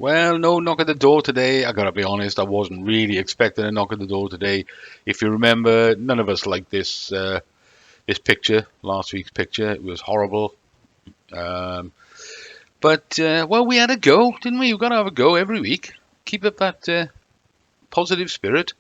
Well, no knock at the door today. I gotta be honest, I wasn't really expecting a knock at the door today. If you remember, none of us liked this picture, last week's picture. It was horrible. Um, but well, we had a go, didn't we? We've got to have a go every week. Keep up that positive spirit.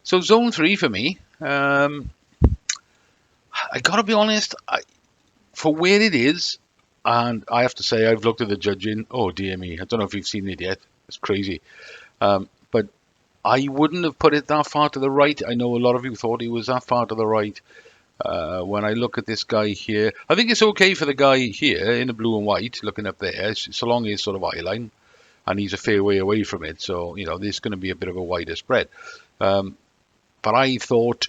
So zone three for me. I gotta be honest, for where it is, and I have to say I've looked at the judging. Oh dear me, I don't know if you've seen it yet. It's crazy. But I wouldn't have put it that far to the right. I know a lot of you thought he was that far to the right. When I look at this guy here, I think it's okay for the guy here in the blue and white, looking up there, so long as sort of eye line, and he's a fair way away from it. So, there's going to be a bit of a wider spread. Um, but I thought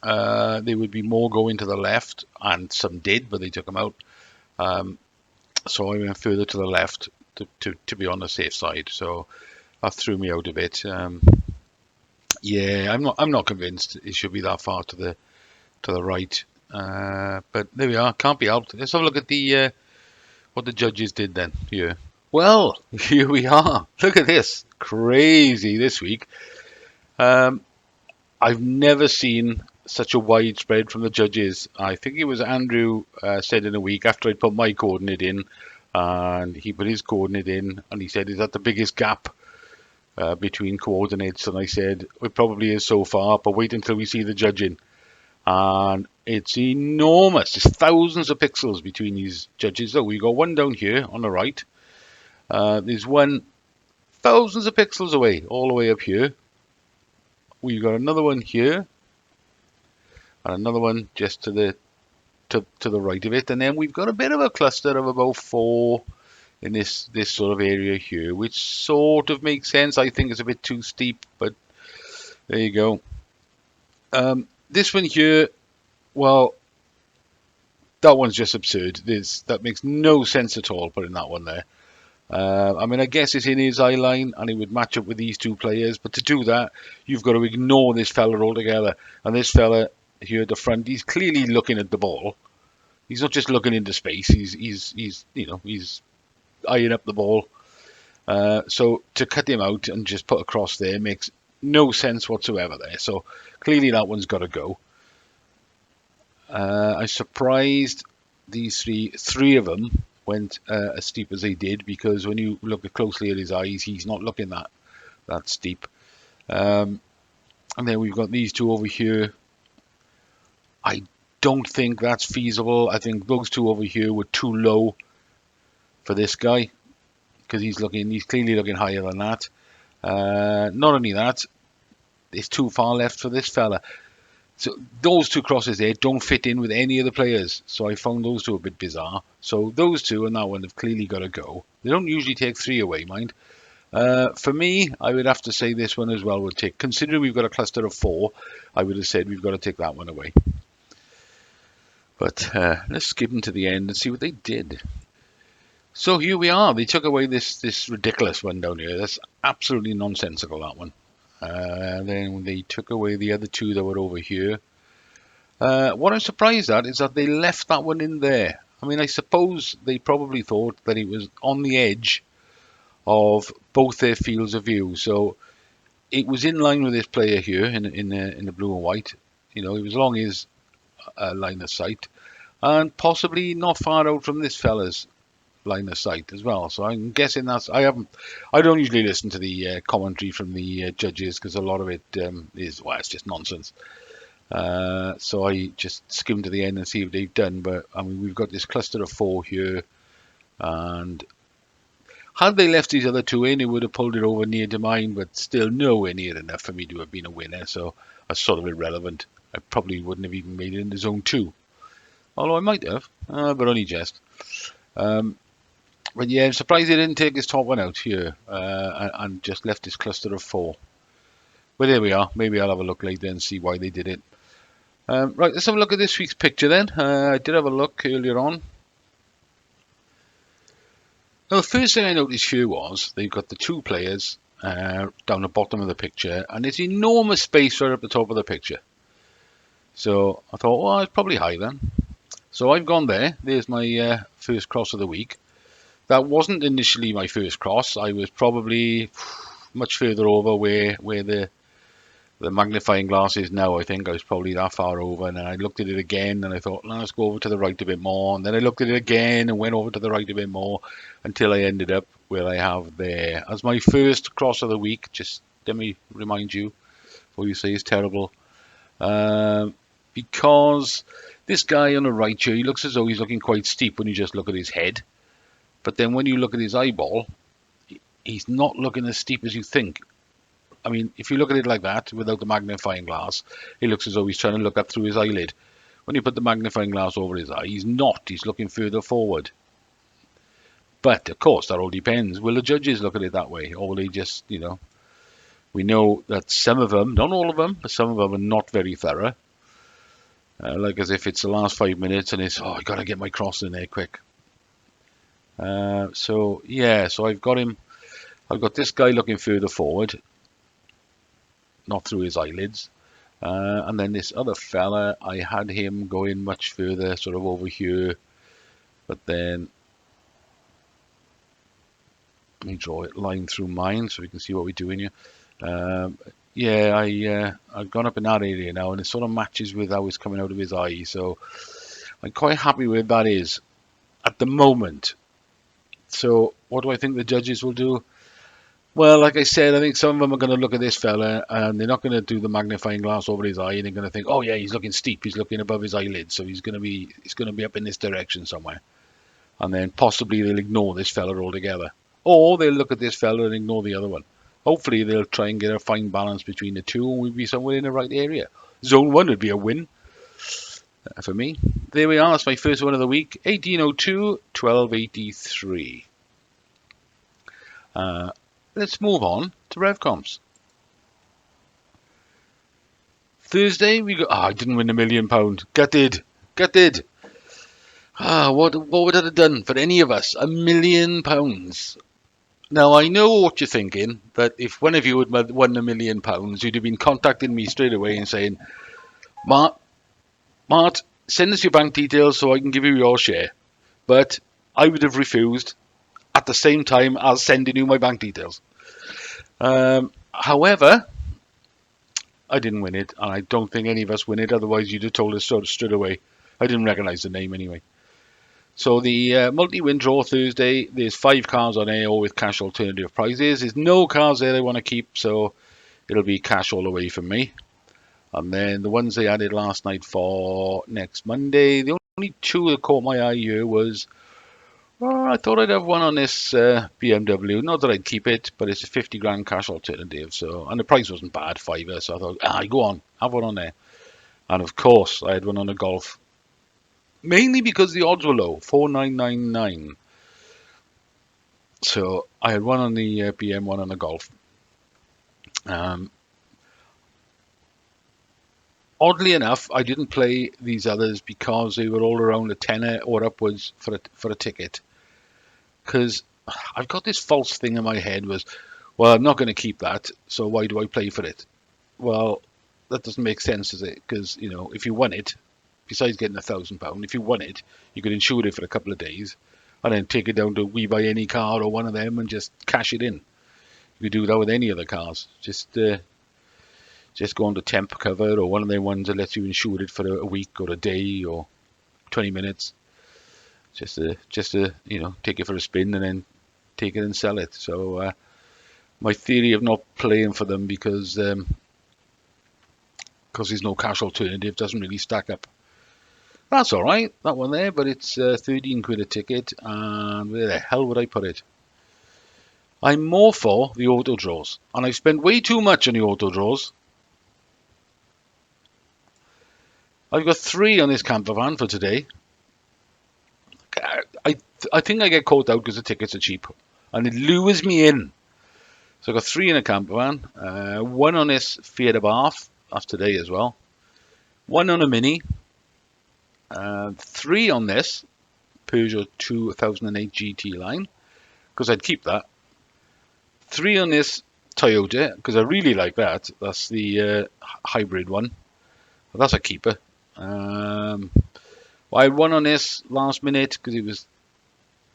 there would be more going to the left, and some did, but they took them out. Um, so I went further to the left to be on the safe side. So that threw me out a bit. Yeah, I'm not convinced it should be that far to the right. But there we are. Can't be helped. Let's have a look at the what the judges did then here. Well, here we are. Look at this. Crazy this week. Um, I've never seen such a wide spread from the judges. I think it was Andrew said in a week after I'd put my coordinate in, and he put his coordinate in, and he said, "Is that the biggest gap between coordinates?" And I said, "It probably is so far, but wait until we see the judging." And it's enormous. There's thousands of pixels between these judges. So we got one down here on the right. There's one thousands of pixels away, all the way up here. We've got another one here, and another one just to the right of it, and then we've got a bit of a cluster of about 4 in this sort of area here, which sort of makes sense. I think it's a bit too steep, but there you go. This one here, well, that one's just absurd. That makes no sense at all, putting that one there. I mean, I guess it's in his eye line and it would match up with these two players, but to do that, you've got to ignore this fella altogether. And this fella here at the front, he's clearly looking at the ball. He's not just looking into space. He's eyeing up the ball. So to cut him out and just put a cross there makes no sense whatsoever there. So clearly that one's got to go. I'm surprised these three of them went as steep as they did, because when you look closely at his eyes, he's not looking that steep. And then we've got these two over here. I don't think that's feasible. I think those two over here were too low for this guy, because he's clearly looking higher than that. Not only that, it's too far left for this fella. So those two crosses there don't fit in with any of the players. So I found those two a bit bizarre. So those two and that one have clearly got to go. They don't usually take 3 away, mind. For me, I would have to say this one as well would take. Considering we've got a cluster of 4, I would have said we've got to take that one away. But let's skip them to the end and see what they did. So here we are. They took away this ridiculous one down here. That's absolutely nonsensical, that one. Then they took away the other 2 that were over here. What I'm surprised at is that they left that one in there. I mean, I suppose they probably thought that it was on the edge of both their fields of view. So it was in line with this player here in the blue and white. It was along his line of sight, and possibly not far out from this fella's line of sight as well. So I'm guessing I don't usually listen to the commentary from the judges, because a lot of it it's just nonsense. So I just skim to the end and see what they've done. But I mean, we've got this cluster of 4 here, and had they left these other 2 in, it would have pulled it over near to mine, but still nowhere near enough for me to have been a winner. So that's sort of irrelevant. I probably wouldn't have even made it into zone 2, although I might have, but only just. But yeah, I'm surprised they didn't take this top one out here and just left this cluster of 4. But there we are. Maybe I'll have a look later and see why they did it. Right, let's have a look at this week's picture then. I did have a look earlier on. Now, the first thing I noticed here was they've got the 2 players down the bottom of the picture, and there's enormous space right up the top of the picture. So I thought, well, it's probably high then. So I've gone there. There's my first cross of the week. That wasn't initially my first cross. I was probably much further over where the magnifying glass is now. I think I was probably that far over, and then I looked at it again and I thought, "No, let's go over to the right a bit more." And then I looked at it again and went over to the right a bit more until I ended up where I have there as my first cross of the week. Just let me remind you, before you say it's terrible, um, because this guy on the right here, he looks as though he's looking quite steep when you just look at his head, but then when you look at his eyeball, he's not looking as steep as you think. I mean, if you look at it like that without the magnifying glass, it looks as though he's trying to look up through his eyelid. When you put the magnifying glass over his eye, he's not. He's looking further forward. But of course, that all depends. Will the judges look at it that way, or will they just, we know that some of them, not all of them, but some of them are not very thorough. Like as if it's the last 5 minutes and it's, oh, I gotta get my cross in there quick. So yeah, so I've got him. I've got this guy looking further forward, not through his eyelids. And then this other fella, I had him going much further, sort of over here. But then, let me draw a line through mine so we can see what we're doing here. Yeah, I've gone up in that area now, and it sort of matches with how it's coming out of his eye. So I'm quite happy where that is at the moment. So what do I think the judges will do? Well, like I said, I think some of them are going to look at this fella and they're not going to do the magnifying glass over his eye, and they're going to think, oh yeah, he's looking steep, he's looking above his eyelid, so he's going to be up in this direction somewhere. And then possibly they'll ignore this fella altogether. Or they'll look at this fella and ignore the other one. Hopefully they'll try and get a fine balance between the two, and we'll be somewhere in the right area. Zone 1 would be a win for me. There we are, that's my first one of the week. 1802, 1283. Let's move on to Revcomps. Thursday we go. I didn't win £1 million. Gutted. What would that have done for any of us? £1 million. Now I know what you're thinking, that if one of you had won £1 million, you'd have been contacting me straight away and saying, Mart, send us your bank details so I can give you your share. But I would have refused at the same time as sending you my bank details. However, I didn't win it, and I don't think any of us win it. Otherwise, you'd have told us so straight away. I didn't recognise the name anyway. So the multi-win draw Thursday, there's 5 cars on there, all with cash alternative prizes. There's no cars there they want to keep, so it'll be cash all the way from me. And then the ones they added last night for next Monday, the only 2 that caught my eye here was, well, I thought I'd have one on this BMW. Not that I'd keep it, but it's a 50 grand cash alternative. So, and the price wasn't bad, £5. So I thought, go on, have one on there. And of course, I had one on a Golf. Mainly because the odds were low, 4,999. So I had one on the BM, one on the Golf. Oddly enough, I didn't play these others because they were all around a tenner or upwards for a ticket. Because I've got this false thing in my head was, well, I'm not going to keep that, so why do I play for it? Well, that doesn't make sense, does it? Because, if you won it, besides getting £1,000, if you won it, you could insure it for a couple of days and then take it down to We Buy Any Car or one of them and just cash it in. You could do that with any other cars. Just go on to temp cover or one of them ones that lets you insure it for a week or a day or 20 minutes. Just to take it for a spin and then take it and sell it. So my theory of not playing for them because there's no cash alternative doesn't really stack up. That's all right, that one there, but it's 13 quid a ticket, and where the hell would I put it? I'm more for the auto draws, and I've spent way too much on the auto draws. I've got 3 on this camper van for today. I think I get caught out because the tickets are cheap, and it lures me in. So I've got 3 in a camper van, 1 on this Fiat Abarth, that's today as well, 1 on a Mini, 3 on this Peugeot 2008 GT line, because I'd keep that, 3 on this Toyota, because I really like that, that's the hybrid one, but that's a keeper. I had 1 on this last minute because it was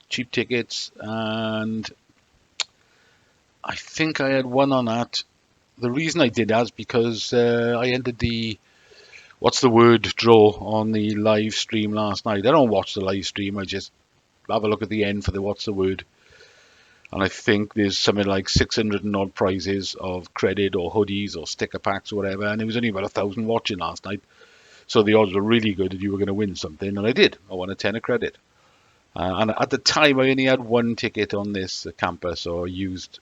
cheap tickets, and I think I had one on that. The reason I did that is because I entered the what's the word draw on the live stream last night. I don't watch the live stream. I just have a look at the end for the what's the word. And I think there's something like 600 and odd prizes of credit or hoodies or sticker packs or whatever. And there was only about 1,000 watching last night. So the odds were really good that you were going to win something. And I did. I won a tenner credit. And at the time, I only had one ticket on this camper. So I used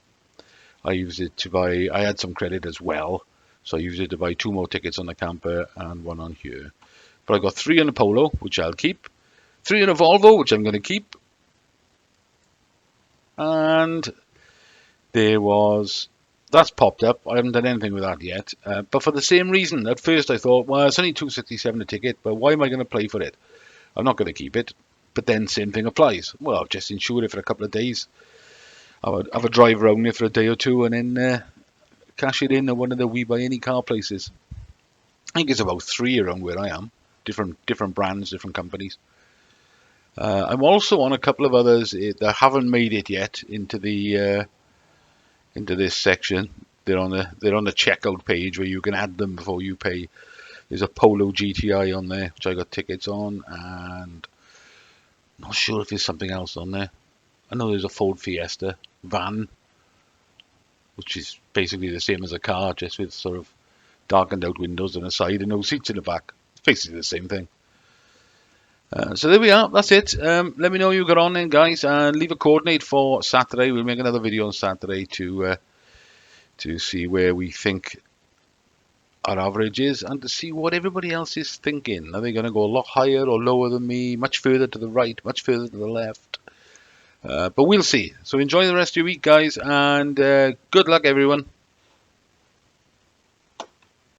it to buy, I had some credit as well. So I used it to buy 2 more tickets on the camper and 1 on here. But I got 3 on a Polo, which I'll keep. 3 on a Volvo, which I'm going to keep. And that's popped up. I haven't done anything with that yet. But for the same reason, at first I thought, well, it's only $2.67 a ticket, but why am I going to play for it? I'm not going to keep it. But then same thing applies. Well, I'll just insure it for a couple of days. I would have a drive around it for a day or two and then cash it in at one of the We Buy Any Car places. I think it's about 3 around where I am. Different brands, different companies. I'm also on a couple of others that haven't made it yet into this section. They're on the checkout page where you can add them before you pay. There's a Polo GTI on there, which I got tickets on, and I'm not sure if there's something else on there. I know there's a Ford Fiesta van, which is basically the same as a car, just with sort of darkened out windows on the side and no seats in the back. It's basically the same thing. So there we are. That's it. Let me know you got on then, guys, and leave a coordinate for Saturday. We'll make another video on Saturday to see where we think our average is and to see what everybody else is thinking. Are they going to go a lot higher or lower than me? Much further to the right? Much further to the left? But we'll see. So enjoy the rest of your week, guys, and good luck, everyone.